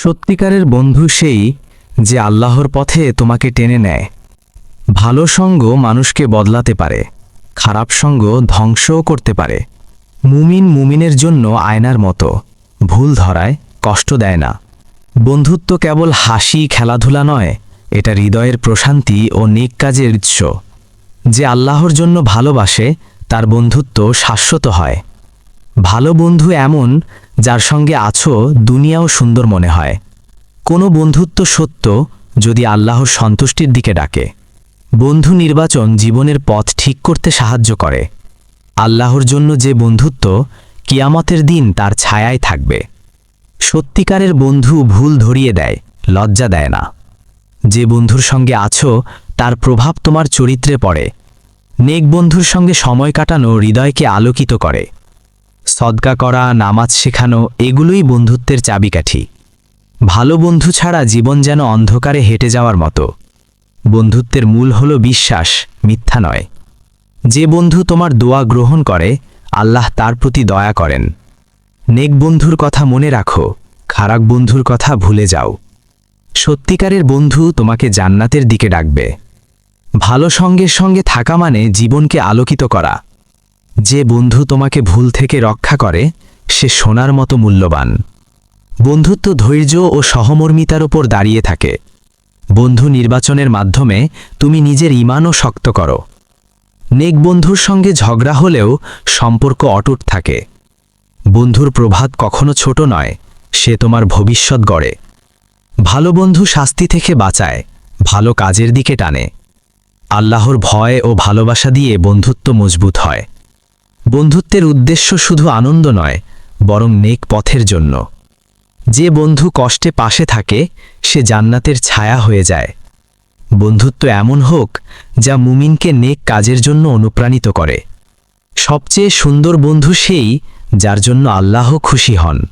সত্যিকারের বন্ধু সেই যে আল্লাহর পথে তোমাকে টেনে নেয়। ভালো সঙ্গ মানুষকে বদলাতে পারে, খারাপ সঙ্গ ধ্বংসও করতে পারে। মুমিন মুমিনের জন্য আয়নার মতো, ভুল ধরায়, কষ্ট দেয় না। বন্ধুত্ব কেবল হাসি খেলাধুলা নয়, এটা হৃদয়ের প্রশান্তি ও নেক কাজের উৎস। যে আল্লাহর জন্য ভালোবাসে তার বন্ধুত্ব শাশ্বত হয়। ভালো বন্ধু এমন যার সঙ্গে আছো দুনিয়াও সুন্দর মনে হয়। কোনো বন্ধুত্ব সত্য যদি আল্লাহর সন্তুষ্টির দিকে ডাকে। বন্ধু নির্বাচন জীবনের পথ ঠিক করতে সাহায্য করে। আল্লাহর জন্য যে বন্ধুত্ব কিয়ামতের দিন তার ছায়ায় থাকবে। সত্যিকারের বন্ধু ভুল ধরিয়ে দেয়, লজ্জা দেয় না। যে বন্ধুর সঙ্গে আছো তার প্রভাব তোমার চরিত্রে পড়ে। নেক বন্ধুর সঙ্গে সময় কাটানো হৃদয়কে আলোকিত করে। সদকা করা, নামাজ শেখানো এগুলোই বন্ধুত্বের চাবিকাঠি। ভালো বন্ধু ছাড়া জীবন যেন অন্ধকারে হেঁটে যাওয়ার মতো। বন্ধুত্বের মূল হল বিশ্বাস, মিথ্যা নয়। যে বন্ধু তোমার দোয়া গ্রহণ করে আল্লাহ তার প্রতি দয়া করেন। নেক বন্ধুর কথা মনে রাখো, খারাপ বন্ধুর কথা ভুলে যাও। সত্যিকারের বন্ধু তোমাকে জান্নাতের দিকে ডাকবে। ভালো সঙ্গের সঙ্গে থাকা মানে জীবনকে আলোকিত করা। যে বন্ধু তোমাকে ভুল থেকে রক্ষা করে সে সোনার মতো মূল্যবান। বন্ধুত্ব ধৈর্য ও সহমর্মিতার ওপর দাঁড়িয়ে থাকে। বন্ধু নির্বাচনের মাধ্যমে তুমি নিজের ঈমানও শক্ত করো। নেক বন্ধুর সঙ্গে ঝগড়া হলেও সম্পর্ক অটুট থাকে। বন্ধুর প্রভাব কখনো ছোট নয়, সে তোমার ভবিষ্যৎ গড়ে। ভালো বন্ধু শাস্তি থেকে বাঁচায়, ভালো কাজের দিকে টানে। আল্লাহর ভয় ও ভালোবাসা দিয়ে বন্ধুত্ব মজবুত হয়। বন্ধুত্বের উদ্দেশ্য শুধু আনন্দ নয়, বরং নেক পথের জন্য। যে বন্ধু কষ্টে পাশে থাকে সে জান্নাতের ছায়া হয়ে যায়। বন্ধুত্ব এমন হোক যা মুমিনকে নেক কাজের জন্য অনুপ্রাণিত করে। সবচেয়ে সুন্দর বন্ধু সেই যার জন্য আল্লাহ খুশি হন।